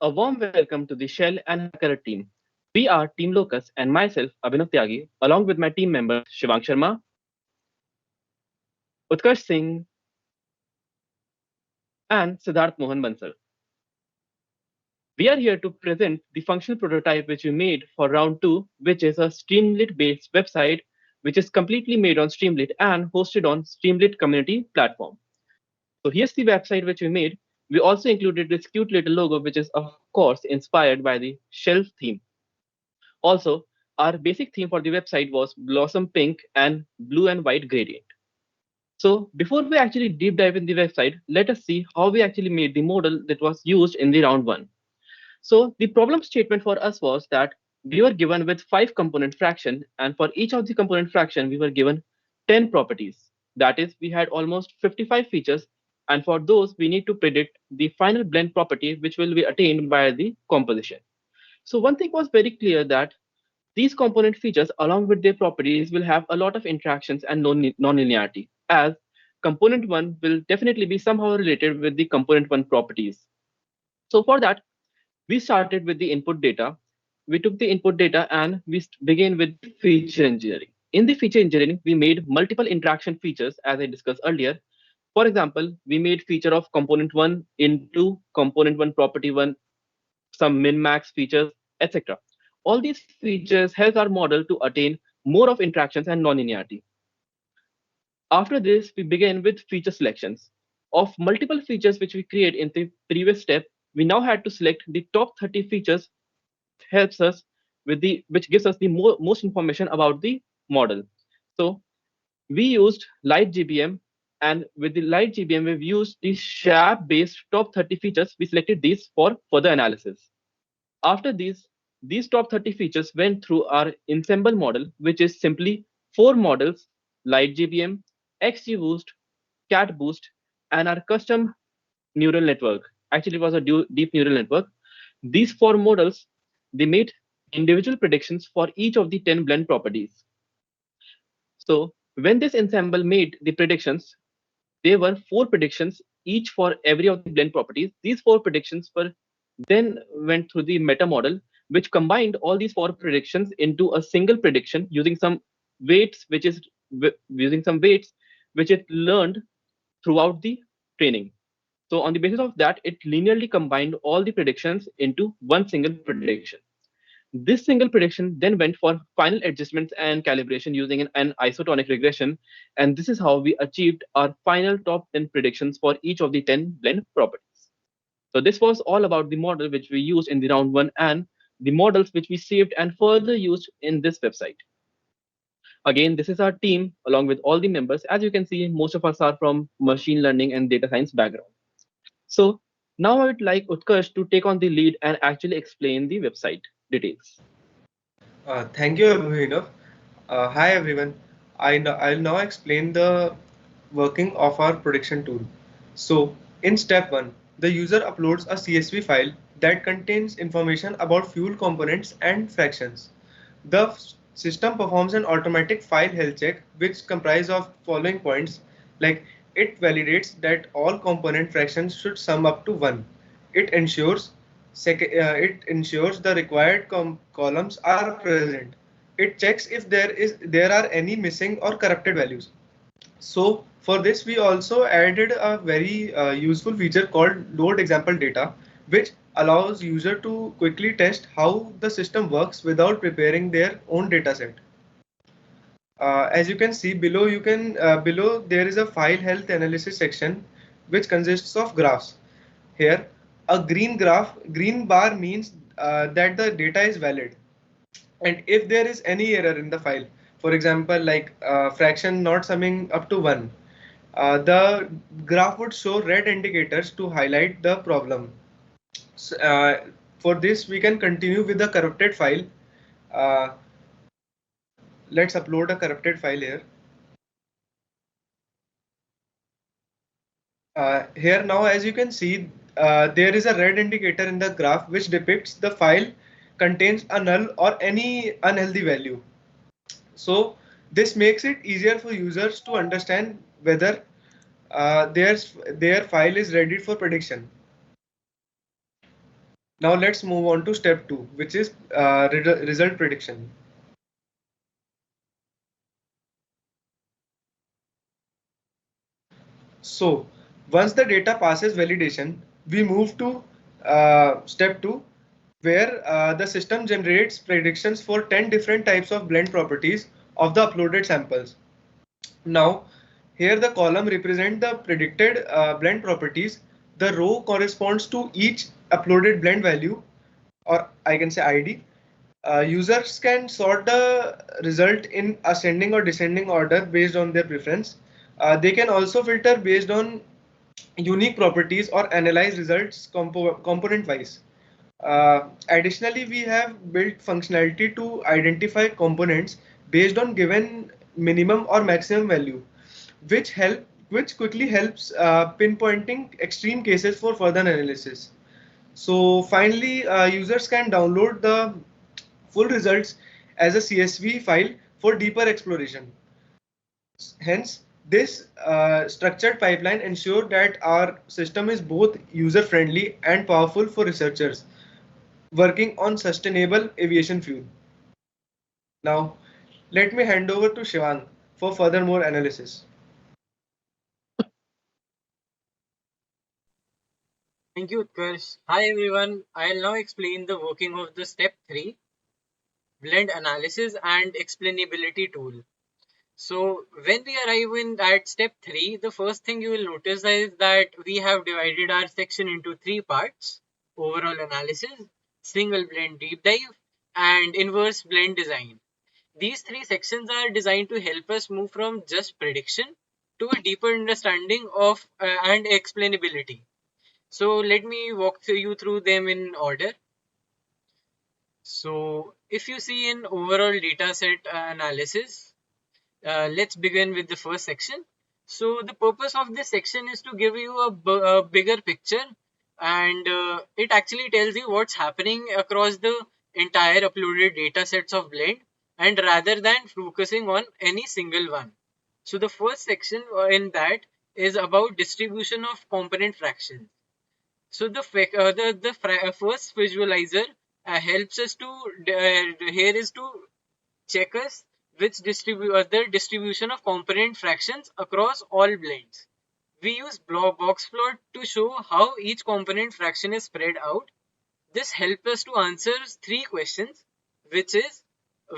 A warm welcome to the Shell and Hacker team. We are Team Locus and myself, Abhinav Tyagi, along with my team members Shivang Sharma, Utkarsh Singh, and Siddharth Mohan Bansal. We are here to present the functional prototype which we made for round 2, which is a Streamlit based website which is completely made on Streamlit and hosted on Streamlit community platform. So here's the website which we made. We also included this cute little logo, which is of course inspired by the Shell theme. Also, our basic theme for the website was Blossom Pink and Blue and White Gradient. So before we actually deep dive in the website, let us see how we actually made the model that was used in the round 1. So the problem statement for us was that we were given with 5 component fraction, and for each of the component fraction, we were given 10 properties. That is, we had almost 55 features, and for those, we need to predict the final blend property, which will be attained by the composition. So one thing was very clear that these component features, along with their properties, will have a lot of interactions and non-linearity, as component 1 will definitely be somehow related with the component 1 properties. So for that, we started with the input data. We took the input data and we began with feature engineering. In the feature engineering, we made multiple interaction features, as I discussed earlier. For example, we made feature of component 1 into component 1 property 1, some min-max features, etc. All these features help our model to attain more of interactions and non-linearity. After this, we begin with feature selections. Of multiple features which we create in the previous step, we now had to select the top 30 features which helps us with which gives us the most information about the model. So we used light GBM, and with the light GBM, we've used the SHAP based top 30 features. We selected these for further analysis. After these top 30 features went through our ensemble model, which is simply 4 models: Light GBM, XGBoost, Cat Boost, and our custom neural network. Actually, it was a deep neural network. These 4 models, they made individual predictions for each of the 10 blend properties. So when this ensemble made the predictions, there were 4 predictions each for every of the blend properties. These 4 predictions were then went through the meta model, which combined all these 4 predictions into a single prediction using some weights, using some weights which it learned throughout the training. So on the basis of that, it linearly combined all the predictions into one single prediction. This single prediction then went for final adjustments and calibration using an isotonic regression. And this is how we achieved our final top 10 predictions for each of the 10 blend properties. So this was all about the model which we used in the round 1 and the models which we saved and further used in this website. Again, this is our team along with all the members. As you can see, most of us are from machine learning and data science background. So now I would like Utkarsh to take on the lead and actually explain the website details. Thank you, Abhinav. Hi everyone. I'll now explain the working of our prediction tool. So, in step 1, the user uploads a CSV file that contains information about fuel components and fractions. The system performs an automatic file health check which comprises of following points, like it validates that all component fractions should sum up to 1. It ensures it ensures the required columns are present. It checks if there are any missing or corrupted values. So for this we also added a very useful feature called load example data, which allows user to quickly test how the system works without preparing their own dataset. As you can see below, below there is a file health analysis section which consists of graphs. Here, a green bar means that the data is valid, and if there is any error in the file, for example, like fraction not summing up to 1, the graph would show red indicators to highlight the problem. So, for this, we can continue with the corrupted file. Uh, let's upload a corrupted file here. Here now, as you can see, there is a red indicator in the graph which depicts the file contains a null or any unhealthy value. So this makes it easier for users to understand whether their file is ready for prediction. Now let's move on to step 2, which is result prediction. So once the data passes validation, we move to step 2, where the system generates predictions for 10 different types of blend properties of the uploaded samples. Now, here the column represents the predicted blend properties. The row corresponds to each uploaded blend value, or I can say ID. Users can sort the result in ascending or descending order based on their preference. They can also filter based on unique properties or analyze results component wise. Additionally, we have built functionality to identify components based on given minimum or maximum value, which quickly helps pinpointing extreme cases for further analysis. So finally, users can download the full results as a CSV file for deeper exploration. Hence, this structured pipeline ensures that our system is both user-friendly and powerful for researchers working on sustainable aviation fuel. Now, let me hand over to Shivang for furthermore analysis. Thank you, Utkarsh. Hi everyone. I'll now explain the working of the step 3 blend analysis and explainability tool. So when we arrive in at step 3, the first thing you will notice is that we have divided our section into three parts: overall analysis, single blend deep dive, and inverse blend design. These three sections are designed to help us move from just prediction to a deeper understanding of and explainability. So let me walk you through them in order. So if you see in overall dataset analysis, let's begin with the first section. So the purpose of this section is to give you a bigger picture, and it actually tells you what's happening across the entire uploaded data sets of Blend, and rather than focusing on any single one. So the first section in that is about distribution of component fractions. So the first visualizer helps us to here is to check us the distribution of component fractions across all blends. We use box plot to show how each component fraction is spread out. This helps us to answer three questions, which is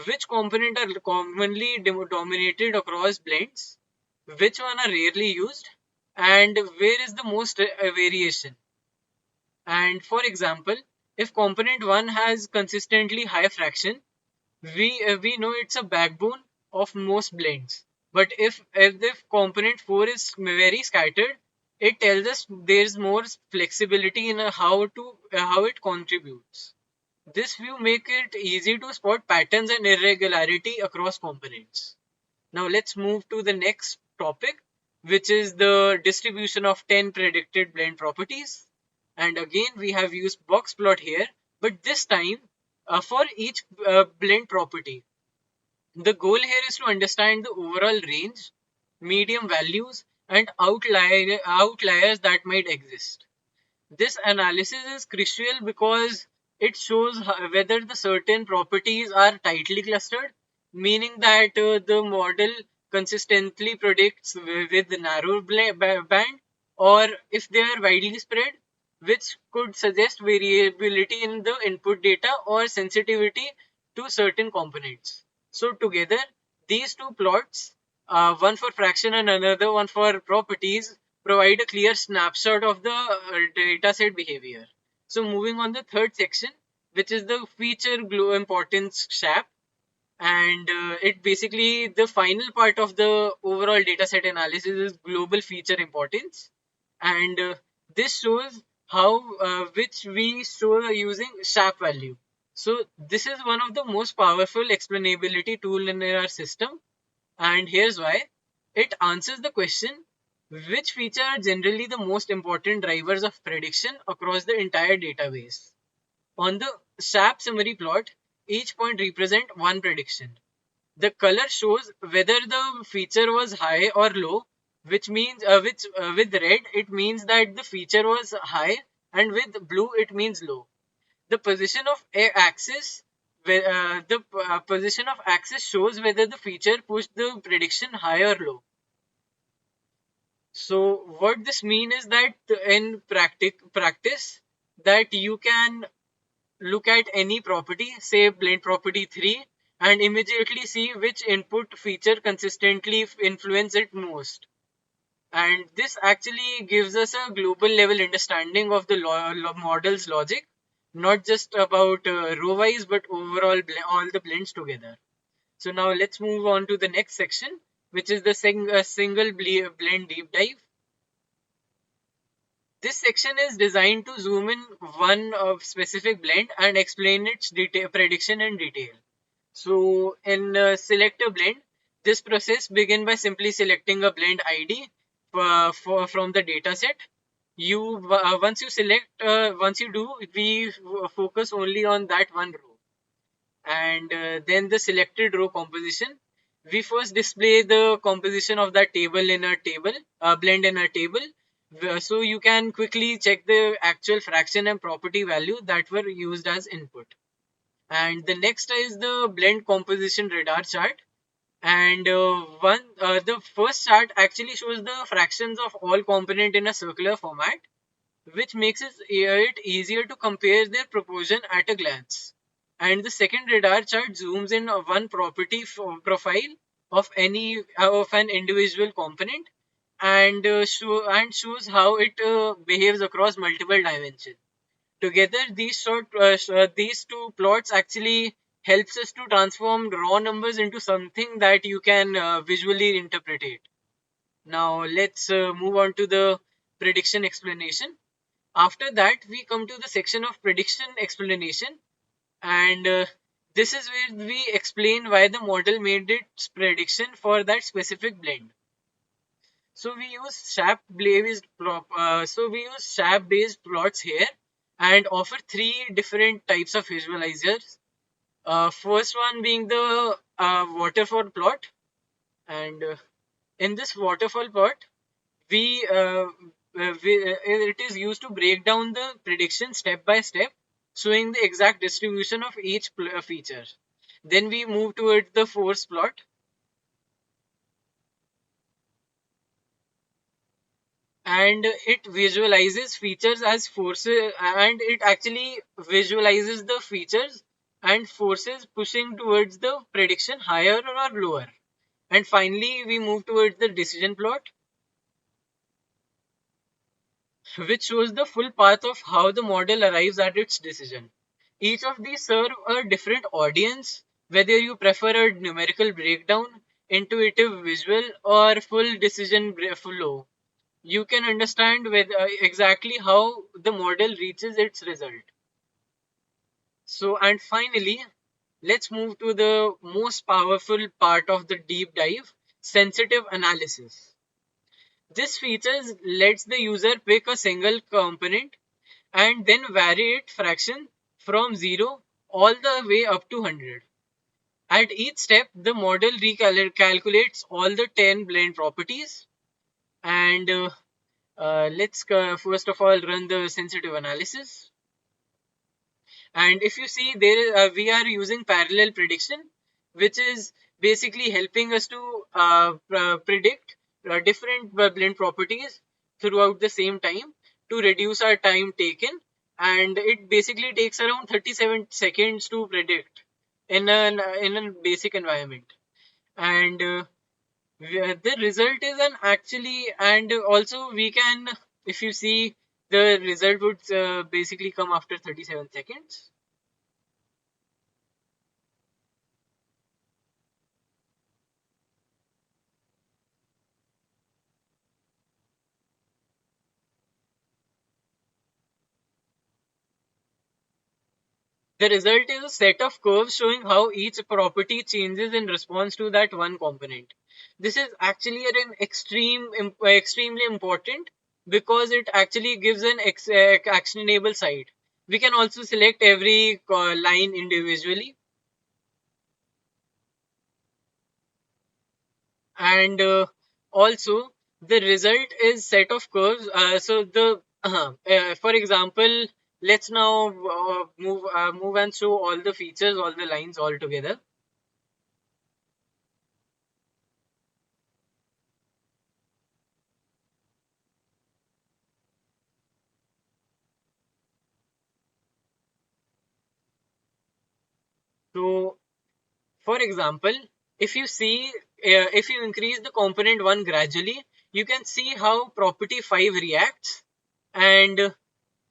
which component are commonly dominated across blends, which one are rarely used, and where is the most variation. And for example, if component 1 has consistently high fraction, we know it's a backbone of most blends. But if the component 4 is very scattered, it tells us there's more flexibility in how it contributes. This view make it easy to spot patterns and irregularity across components. Now let's move to the next topic, which is the distribution of 10 predicted blend properties. And again, we have used box plot here, but this time for each blend property. The goal here is to understand the overall range, medium values, and outliers that might exist. This analysis is crucial because it shows whether the certain properties are tightly clustered, meaning that the model consistently predicts with the narrow band, or if they are widely spread, which could suggest variability in the input data or sensitivity to certain components. So together, these two plots, one for fraction and another one for properties, provide a clear snapshot of the dataset behavior. So moving on the third section, which is the feature glow importance SHAP, and it basically the final part of the overall dataset analysis is global feature importance, and this shows how which we show using SHAP value. So this is one of the most powerful explainability tool in our system, and here's why. It answers the question which feature are generally the most important drivers of prediction across the entire database. On the SAP summary plot, each point represents one prediction. The color shows whether the feature was high or low, which means which with red it means that the feature was high, and with blue it means low. The position of axis, the position of axis shows whether the feature pushed the prediction high or low. So what this means is that in practice, that you can look at any property, say blend property 3, and immediately see which input feature consistently influence it most. And this actually gives us a global level understanding of the model's logic, not just about row wise, but overall all the blends together. So now let's move on to the next section, which is the single blend deep dive. This section is designed to zoom in one of specific blend and explain its prediction in detail. So in select a blend, this process begins by simply selecting a blend ID from the data set. Once you do, we focus only on that one row, and then the selected row composition. We first display the composition of that table in a table, blend in a table, so you can quickly check the actual fraction and property value that were used as input. And the next is the blend composition radar chart. And the first chart actually shows the fractions of all component in a circular format, which makes it easier to compare their proportion at a glance. And the second radar chart zooms in one property profile of an individual component, and shows how it behaves across multiple dimensions. Together, these two plots actually helps us to transform raw numbers into something that you can visually interpret it. Now let's move on to the prediction explanation. After that, we come to the section of prediction explanation, and this is where we explain why the model made its prediction for that specific blend. So we use SAP based plots here, and offer three different types of visualizers. First one being the waterfall plot, and in this waterfall plot, it is used to break down the prediction step by step, showing the exact distribution of each feature. Then we move towards the force plot, and it visualizes features as forces, and it actually visualizes the features and forces pushing towards the prediction higher or lower. And finally, we move towards the decision plot, which shows the full path of how the model arrives at its decision. Each of these serve a different audience, whether you prefer a numerical breakdown, intuitive visual, or full decision flow. You can understand exactly how the model reaches its result. So, and finally, let's move to the most powerful part of the deep dive, sensitive analysis. This feature lets the user pick a single component and then vary its fraction from 0 all the way up to 100. At each step, the model recalculates all the 10 blend properties, and let's first of all run the sensitive analysis. And if you see there, we are using parallel prediction, which is basically helping us to predict different blend properties throughout the same time to reduce our time taken. And it basically takes around 37 seconds to predict in a basic environment. And the result is an actually, and also we can, if you see, the result would basically come after 37 seconds. The result is a set of curves showing how each property changes in response to that one component. This is actually an extremely important, because it actually gives an actionable side. We can also select every line individually, and also the result is set of curves. So the for example, Let's now move and show all the features, all the lines all together. So, for example, if you see, if you increase the component 1 gradually, you can see how property 5 reacts, and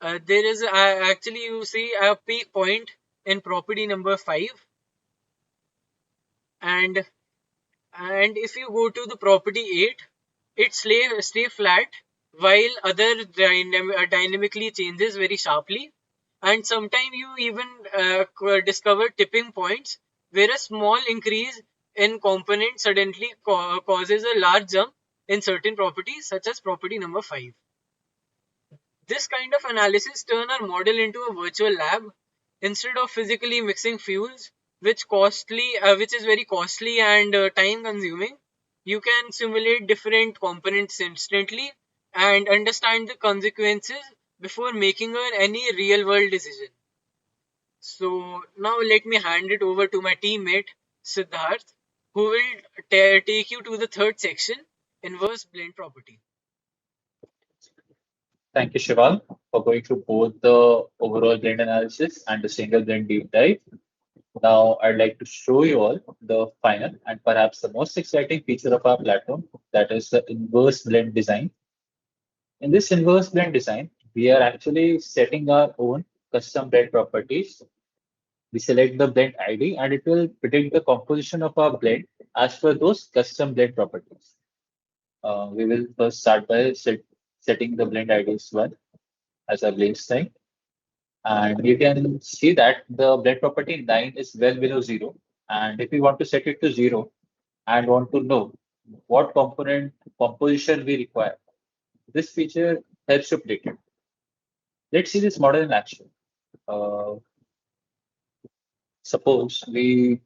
there is actually you see a peak point in property number 5, and if you go to the property 8, it stay flat while other dynamically changes very sharply, and sometimes you even discover tipping points where a small increase in component suddenly causes a large jump in certain properties such as property number 5. This kind of analysis turn our model into a virtual lab instead of physically mixing fuels, which is very costly and time consuming. You can simulate different components instantly and understand the consequences before making any real world decision. So now let me hand it over to my teammate Siddharth, who will take you to the third section, inverse blend property. Thank you, Shival, for going through both the overall blend analysis and the single blend deep dive. Now, I'd like to show you all the final and perhaps the most exciting feature of our platform, that is the inverse blend design. In this inverse blend design, we are actually setting our own custom blend properties. We select the blend ID and it will predict the composition of our blend as per those custom blend properties. We will first start by setting the blend IDs one as a blend string. And you can see that the blend property 9 is well below 0. And if we want to set it to 0 and want to know what component composition we require, this feature helps to predict it. Let's see this model in action. Uh, Suppose we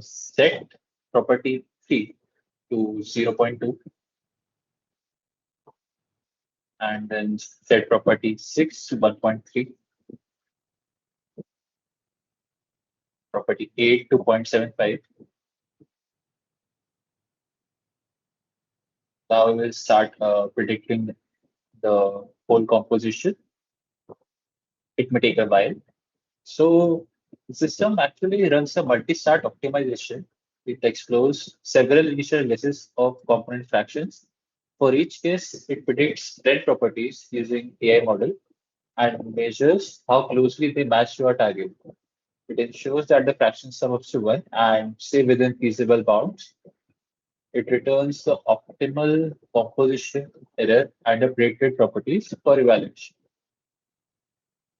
set property 3 to 0.2 and then set property 6 to 1.3, property 8 to 0.75. Now we will start predicting the whole composition. It may take a while. So the system actually runs a multi-start optimization. It explores several initial guesses of component fractions. For each case, it predicts blend properties using AI model and measures how closely they match to our target. It ensures that the fraction sum up to 1 and stay within feasible bounds. It returns the optimal composition error and the predicted properties for evaluation.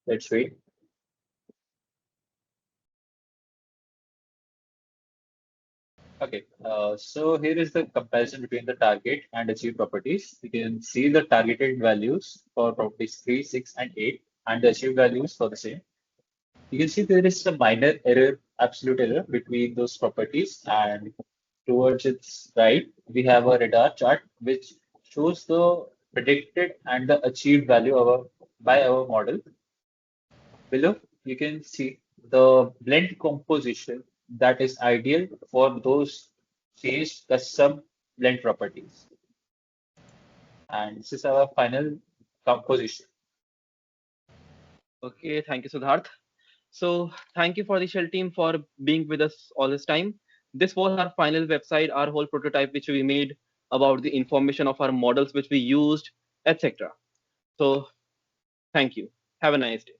Let's wait. Okay, so here is the comparison between the target and achieved properties. You can see the targeted values for properties 3, 6, and 8, and the achieved values for the same. You can see there is a minor error, absolute error between those properties, and towards its right, we have a radar chart which shows the predicted and the achieved value by our model. Below, you can see the blend composition that is ideal for those changed custom blend properties. And this is our final composition. Okay, thank you, Siddharth. So thank you for the Shell team for being with us all this time. This was our final website, our whole prototype which we made about the information of our models which we used, etc. So thank you. Have a nice day.